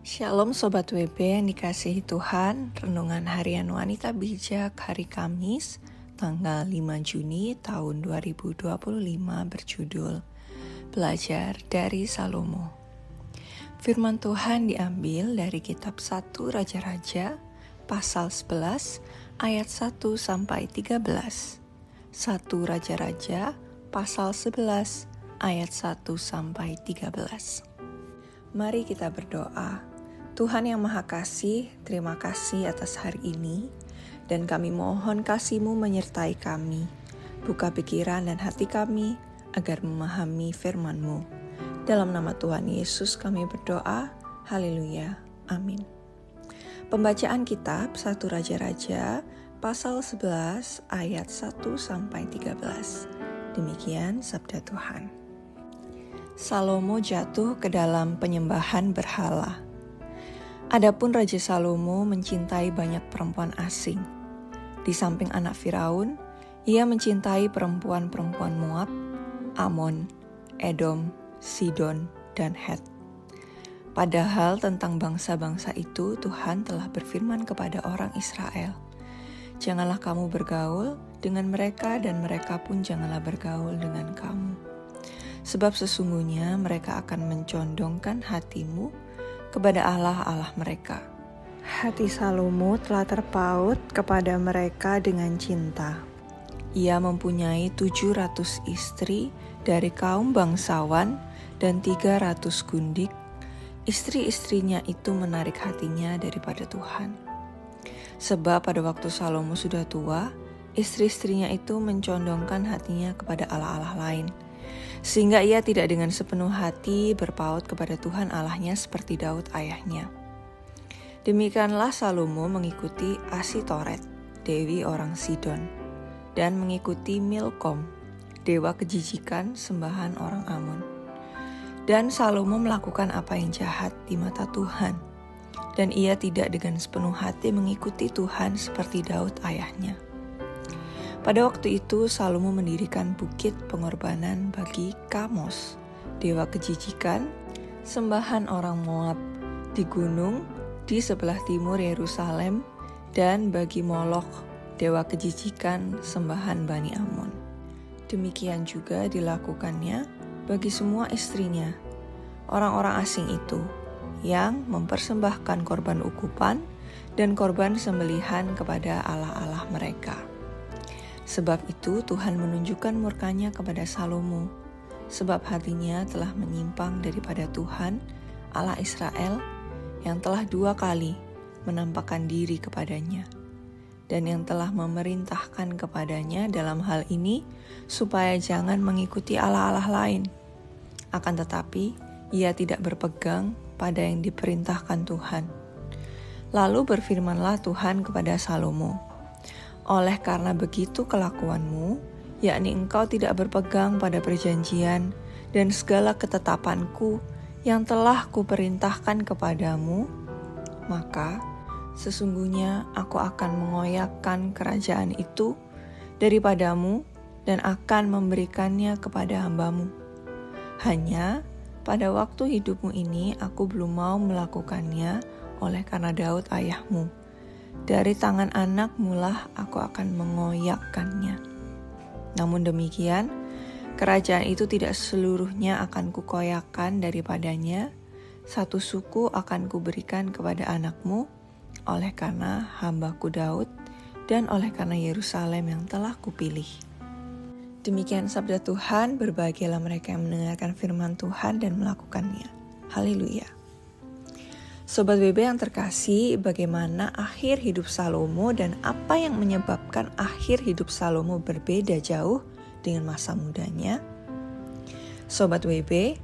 Shalom Sobat WB yang dikasihi Tuhan. Renungan Harian Wanita Bijak hari Kamis tanggal 5 Juni tahun 2025 berjudul Belajar dari Salomo. Firman Tuhan diambil dari kitab 1 Raja-Raja pasal 11 ayat 1 sampai 13. 1 Raja-Raja pasal 11 ayat 1 sampai 13. Mari kita berdoa. Tuhan yang Maha Kasih, terima kasih atas hari ini, dan kami mohon kasih-Mu menyertai kami. Buka pikiran dan hati kami, agar memahami firman-Mu. Dalam nama Tuhan Yesus kami berdoa, haleluya, amin. Pembacaan kitab 1 Raja-Raja, pasal 11, ayat 1-13. Demikian sabda Tuhan. Salomo jatuh ke dalam penyembahan berhala. Adapun Raja Salomo mencintai banyak perempuan asing. Di samping anak Firaun, ia mencintai perempuan-perempuan Moab, Amon, Edom, Sidon, dan Het. Padahal tentang bangsa-bangsa itu Tuhan telah berfirman kepada orang Israel, "Janganlah kamu bergaul dengan mereka dan mereka pun janganlah bergaul dengan kamu. Sebab sesungguhnya mereka akan mencondongkan hatimu kepada Allah-Allah mereka." Hati Salomo telah terpaut kepada mereka dengan cinta. Ia mempunyai 700 istri dari kaum bangsawan dan 300 gundik. Istri-istrinya itu menarik hatinya daripada Tuhan. Sebab pada waktu Salomo sudah tua, istri-istrinya itu mencondongkan hatinya kepada Allah-Allah lain, sehingga ia tidak dengan sepenuh hati berpaut kepada Tuhan Allahnya seperti Daud ayahnya. Demikianlah Salomo mengikuti Asitoret, dewi orang Sidon, dan mengikuti Milkom, dewa kejijikan sembahan orang Amon. Dan Salomo melakukan apa yang jahat di mata Tuhan, dan ia tidak dengan sepenuh hati mengikuti Tuhan seperti Daud ayahnya. Pada waktu itu Salomo mendirikan bukit pengorbanan bagi Kamos, dewa kejijikan, sembahan orang Moab, di gunung di sebelah timur Yerusalem, dan bagi Molokh, dewa kejijikan, sembahan Bani Amon. Demikian juga dilakukannya bagi semua istrinya, orang-orang asing itu, yang mempersembahkan korban ukupan dan korban sembelihan kepada Allah-Allah mereka. Sebab itu Tuhan menunjukkan murkanya kepada Salomo, sebab hatinya telah menyimpang daripada Tuhan, Allah Israel, yang telah 2 kali menampakkan diri kepadanya, dan yang telah memerintahkan kepadanya dalam hal ini, supaya jangan mengikuti Allah-Allah lain. Akan tetapi, ia tidak berpegang pada yang diperintahkan Tuhan. Lalu berfirmanlah Tuhan kepada Salomo, "Oleh karena begitu kelakuanmu, yakni engkau tidak berpegang pada perjanjian dan segala ketetapanku yang telah kuperintahkan kepadamu, maka sesungguhnya aku akan mengoyakkan kerajaan itu daripadamu dan akan memberikannya kepada hambamu. Hanya pada waktu hidupmu ini aku belum mau melakukannya oleh karena Daud ayahmu. Dari tangan anak mulah aku akan mengoyakkannya. Namun demikian, kerajaan itu tidak seluruhnya akan kukoyakkan daripadanya. 1 suku akan kuberikan kepada anakmu, oleh karena hambaku Daud, dan oleh karena Yerusalem yang telah kupilih." Demikian sabda Tuhan, berbahagialah mereka yang mendengarkan firman Tuhan dan melakukannya. Haleluya. Sobat WB yang terkasih, bagaimana akhir hidup Salomo dan apa yang menyebabkan akhir hidup Salomo berbeda jauh dengan masa mudanya? Sobat WB,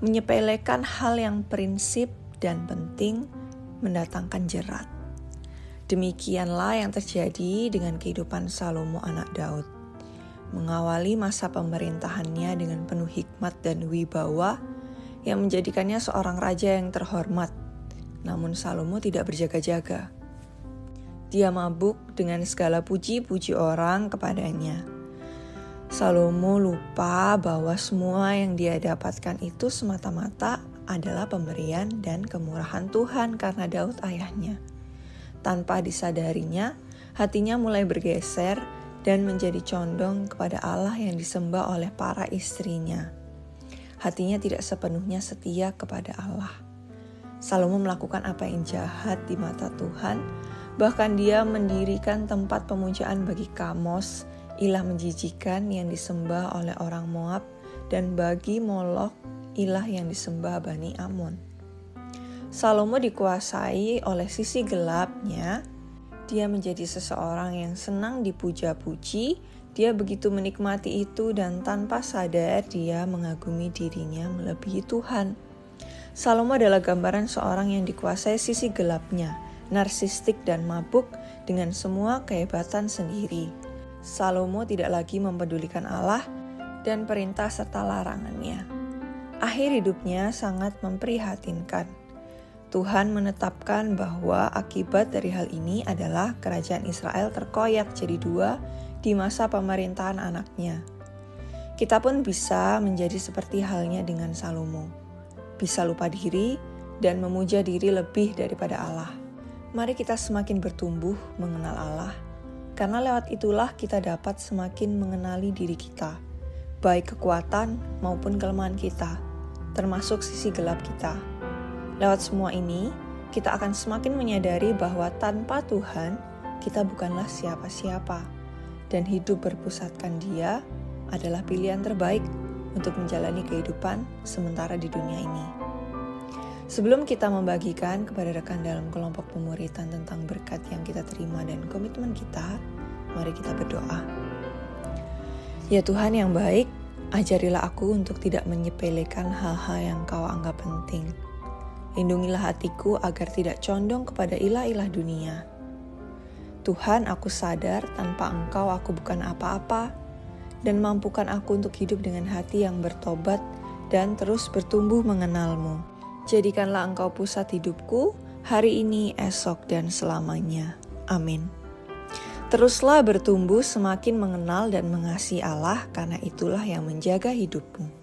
menyepelekan hal yang prinsip dan penting mendatangkan jerat. Demikianlah yang terjadi dengan kehidupan Salomo anak Daud. Mengawali masa pemerintahannya dengan penuh hikmat dan wibawa yang menjadikannya seorang raja yang terhormat. Namun Salomo tidak berjaga-jaga. Dia mabuk dengan segala puji-puji orang kepadanya. Salomo lupa bahwa semua yang dia dapatkan itu semata-mata adalah pemberian dan kemurahan Tuhan karena Daud ayahnya. Tanpa disadarinya, hatinya mulai bergeser dan menjadi condong kepada Allah yang disembah oleh para istrinya. Hatinya tidak sepenuhnya setia kepada Allah. Salomo melakukan apa yang jahat di mata Tuhan, bahkan dia mendirikan tempat pemujaan bagi Kamos, ilah menjijikan yang disembah oleh orang Moab, dan bagi Molok, ilah yang disembah Bani Amon. Salomo dikuasai oleh sisi gelapnya. Dia menjadi seseorang yang senang dipuja-puji. Dia begitu menikmati itu dan tanpa sadar dia mengagumi dirinya melebihi Tuhan. Salomo adalah gambaran seorang yang dikuasai sisi gelapnya, narsistik dan mabuk dengan semua kehebatan sendiri. Salomo tidak lagi mempedulikan Allah dan perintah serta larangannya. Akhir hidupnya sangat memprihatinkan. Tuhan menetapkan bahwa akibat dari hal ini adalah kerajaan Israel terkoyak jadi dua di masa pemerintahan anaknya. Kita pun bisa menjadi seperti halnya dengan Salomo. Bisa lupa diri dan memuja diri lebih daripada Allah. Mari kita semakin bertumbuh mengenal Allah, karena lewat itulah kita dapat semakin mengenali diri kita, baik kekuatan maupun kelemahan kita, termasuk sisi gelap kita. Lewat semua ini, kita akan semakin menyadari bahwa tanpa Tuhan, kita bukanlah siapa-siapa, dan hidup berpusatkan Dia adalah pilihan terbaik untuk menjalani kehidupan sementara di dunia ini. Sebelum kita membagikan kepada rekan dalam kelompok pemuritan tentang berkat yang kita terima dan komitmen kita, mari kita berdoa. Ya Tuhan yang baik, ajarilah aku untuk tidak menyepelekan hal-hal yang Kau anggap penting. Lindungilah hatiku agar tidak condong kepada ilah-ilah dunia. Tuhan, aku sadar tanpa Engkau aku bukan apa-apa, dan mampukan aku untuk hidup dengan hati yang bertobat dan terus bertumbuh mengenal-Mu. Jadikanlah Engkau pusat hidupku hari ini, esok, dan selamanya. Amin. Teruslah bertumbuh semakin mengenal dan mengasihi Allah, karena itulah yang menjaga hidupmu.